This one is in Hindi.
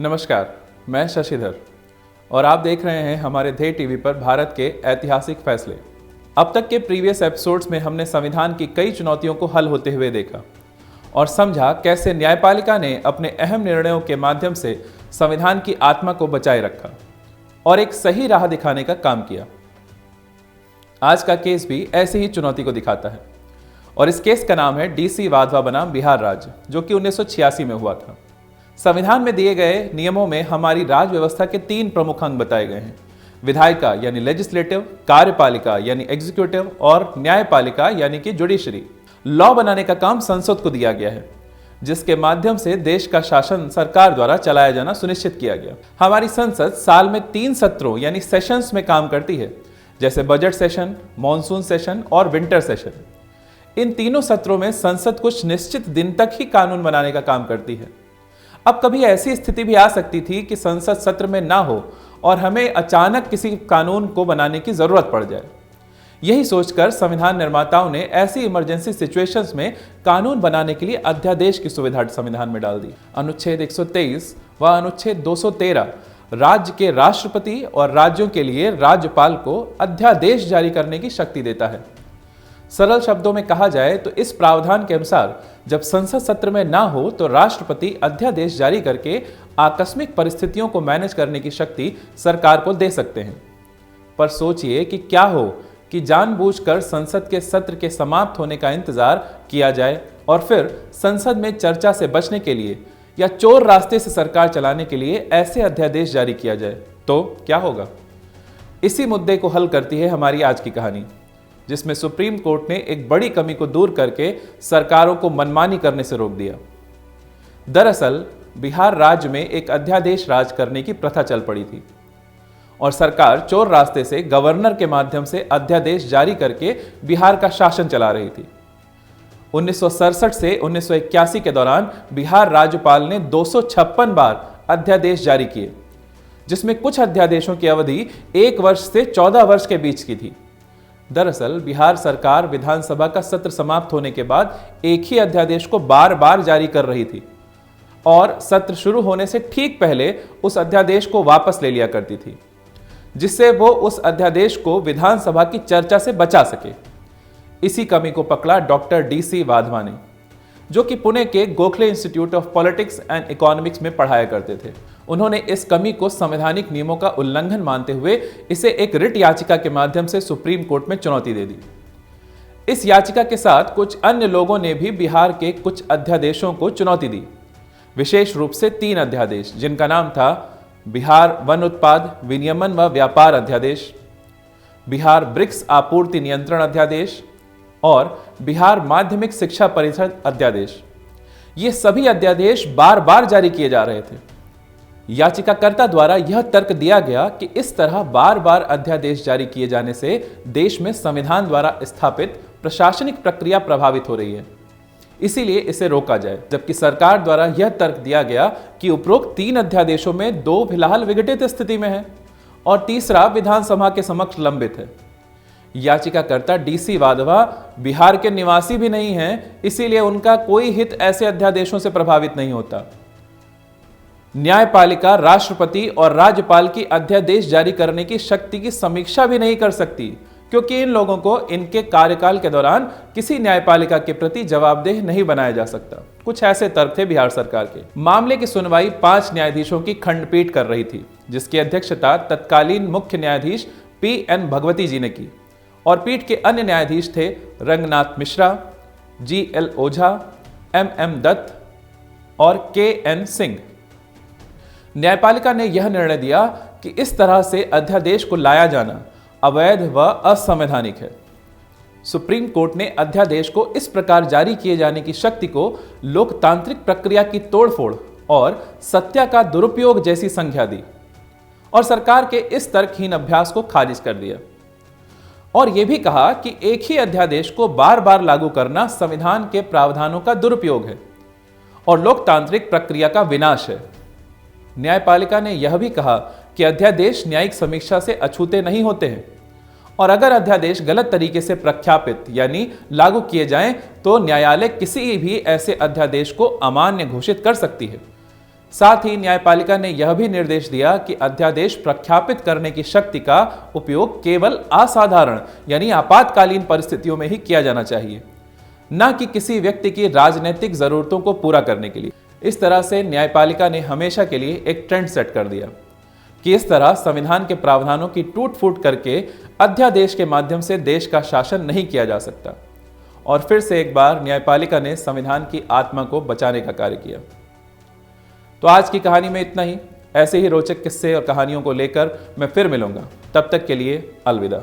नमस्कार, मैं शशिधर और आप देख रहे हैं हमारे ध्येय टीवी पर भारत के ऐतिहासिक फैसले। अब तक के प्रीवियस एपिसोड्स में हमने संविधान की कई चुनौतियों को हल होते हुए देखा और समझा कैसे न्यायपालिका ने अपने अहम निर्णयों के माध्यम से संविधान की आत्मा को बचाए रखा और एक सही राह दिखाने का काम किया। आज का केस भी ऐसी ही चुनौती को दिखाता है और इस केस का नाम है DC वाधवा बनाम बिहार राज्य, जो कि 1986 में हुआ था। संविधान में दिए गए नियमों में हमारी राज व्यवस्था के 3 प्रमुख अंग बताए गए हैं: विधायिका यानी लेजिस्लेटिव, कार्यपालिका यानी एग्जीक्यूटिव और न्यायपालिका यानी कि जुडिशरी। लॉ बनाने का काम संसद को दिया गया है, जिसके माध्यम से देश का शासन सरकार द्वारा चलाया जाना सुनिश्चित किया गया। हमारी संसद साल में 3 सत्रों यानी सेशंस में काम करती है, जैसे बजट सेशन, मॉनसून सेशन और विंटर सेशन। इन तीनों सत्रों में संसद कुछ निश्चित दिन तक ही कानून बनाने का काम करती है। अब कभी ऐसी स्थिति भी आ सकती थी कि संसद सत्र में ना हो और हमें अचानक किसी कानून को बनाने की जरूरत पड़ जाए। यही सोचकर संविधान निर्माताओं ने ऐसी इमरजेंसी सिचुएशंस में कानून बनाने के लिए अध्यादेश की सुविधा संविधान में डाल दी। अनुच्छेद 123 व अनुच्छेद 213 राज्य के राष्ट्रपति और राज्यों के लिए राज्यपाल को अध्यादेश जारी करने की शक्ति देता है। सरल शब्दों में कहा जाए तो इस प्रावधान के अनुसार जब संसद सत्र में ना हो तो राष्ट्रपति अध्यादेश जारी करके आकस्मिक परिस्थितियों को मैनेज करने की शक्ति सरकार को दे सकते हैं। पर सोचिए कि क्या हो कि जानबूझकर संसद के सत्र के समाप्त होने का इंतजार किया जाए और फिर संसद में चर्चा से बचने के लिए या चोर रास्ते से सरकार चलाने के लिए ऐसे अध्यादेश जारी किया जाए, तो क्या होगा? इसी मुद्दे को हल करती है हमारी आज की कहानी, जिसमें सुप्रीम कोर्ट ने एक बड़ी कमी को दूर करके सरकारों को मनमानी करने से रोक दिया। दरअसल बिहार राज्य में एक अध्यादेश राज करने की प्रथा चल पड़ी थी और सरकार चोर रास्ते से गवर्नर के माध्यम से अध्यादेश जारी करके बिहार का शासन चला रही थी। 1967 से 1981 के दौरान बिहार राज्यपाल ने 256 बार अध्यादेश जारी किए, जिसमें कुछ अध्यादेशों की अवधि 1 वर्ष से 14 वर्ष के बीच की थी। दरअसल बिहार सरकार विधानसभा का सत्र समाप्त होने के बाद एक ही अध्यादेश को बार बार जारी कर रही थी और सत्र शुरू होने से ठीक पहले उस अध्यादेश को वापस ले लिया करती थी, जिससे वो उस अध्यादेश को विधानसभा की चर्चा से बचा सके। इसी कमी को पकड़ा डॉक्टर DC वाधवा ने, जो कि पुणे के Gokhale institute of politics and economics में पढ़ाया करते थे। उन्होंने इस कमी को संवैधानिक नियमों का उल्लंघन मानते हुए इसे एक रिट याचिका के माध्यम से सुप्रीम कोर्ट में चुनौती दे दी। इस याचिका के साथ कुछ अन्य लोगों ने भी बिहार के कुछ अध्यादेशों को चुनौती दी, विशेष रूप से 3 अध्यादेश, जिनका नाम था बिहार वन उत्पाद विनियमन व व्यापार अध्यादेश, बिहार ब्रिक्स आपूर्ति नियंत्रण अध्यादेश और बिहार माध्यमिक शिक्षा परिषद अध्यादेश। ये सभी अध्यादेश बार बार जारी किए जा रहे थे। याचिकाकर्ता द्वारा यह तर्क दिया गया कि इस तरह बार बार अध्यादेश जारी किए जाने से देश में संविधान द्वारा स्थापित प्रशासनिक प्रक्रिया प्रभावित हो रही है, इसीलिए इसे रोका जाए। जबकि सरकार द्वारा यह तर्क दिया गया कि उपरोक्त 3 अध्यादेशों में 2 फिलहाल विघटित स्थिति में है और तीसरा विधानसभा के समक्ष लंबित है। याचिकाकर्ता DC वाधवा बिहार के निवासी भी नहीं हैं, इसीलिए उनका कोई हित ऐसे अध्यादेशों से प्रभावित नहीं होता। न्यायपालिका राष्ट्रपति और राज्यपाल की अध्यादेश जारी करने की शक्ति की समीक्षा भी नहीं कर सकती, क्योंकि इन लोगों को इनके कार्यकाल के दौरान किसी न्यायपालिका के प्रति जवाबदेह नहीं बनाया जा सकता। कुछ ऐसे तर्क थे बिहार सरकार के। मामले की सुनवाई 5 न्यायाधीशों की खंडपीठ कर रही थी, जिसकी अध्यक्षता तत्कालीन मुख्य न्यायाधीश PN भगवती जी ने की और पीठ के अन्य न्यायाधीश थे रंगनाथ मिश्रा, GL ओझा, MM दत्त और KN सिंह। न्यायपालिका ने यह निर्णय दिया कि इस तरह से अध्यादेश को लाया जाना अवैध व असंवैधानिक है। सुप्रीम कोर्ट ने अध्यादेश को इस प्रकार जारी किए जाने की शक्ति को लोकतांत्रिक प्रक्रिया की तोड़फोड़ और सत्ता का दुरुपयोग जैसी संज्ञा दी और सरकार के इस तर्कहीन अभ्यास को खारिज कर दिया और यह भी कहा कि एक ही अध्यादेश को बार बार लागू करना संविधान के प्रावधानों का दुरुपयोग है और लोकतांत्रिक प्रक्रिया का विनाश है। न्यायपालिका ने यह भी कहा कि अध्यादेश न्यायिक समीक्षा से अछूते नहीं होते हैं और अगर अध्यादेश गलत तरीके से प्रख्यापित यानी लागू किए जाएं तो न्यायालय किसी भी ऐसे अध्यादेश को अमान्य घोषित कर सकती है। साथ ही न्यायपालिका ने यह भी निर्देश दिया कि अध्यादेश प्रख्यापित करने की शक्ति का उपयोग केवल असाधारण यानी आपातकालीन परिस्थितियों में ही किया जाना चाहिए, न कि किसी व्यक्ति की राजनीतिक जरूरतों को पूरा करने के लिए। इस तरह से न्यायपालिका ने हमेशा के लिए एक ट्रेंड सेट कर दिया कि इस तरह संविधान के प्रावधानों की टूट फूट करके अध्यादेश के माध्यम से देश का शासन नहीं किया जा सकता। और फिर से एक बार न्यायपालिका ने संविधान की आत्मा को बचाने का कार्य किया। तो आज की कहानी में इतना ही। ऐसे ही रोचक किस्से और कहानियों को लेकर मैं फिर मिलूंगा। तब तक के लिए अलविदा।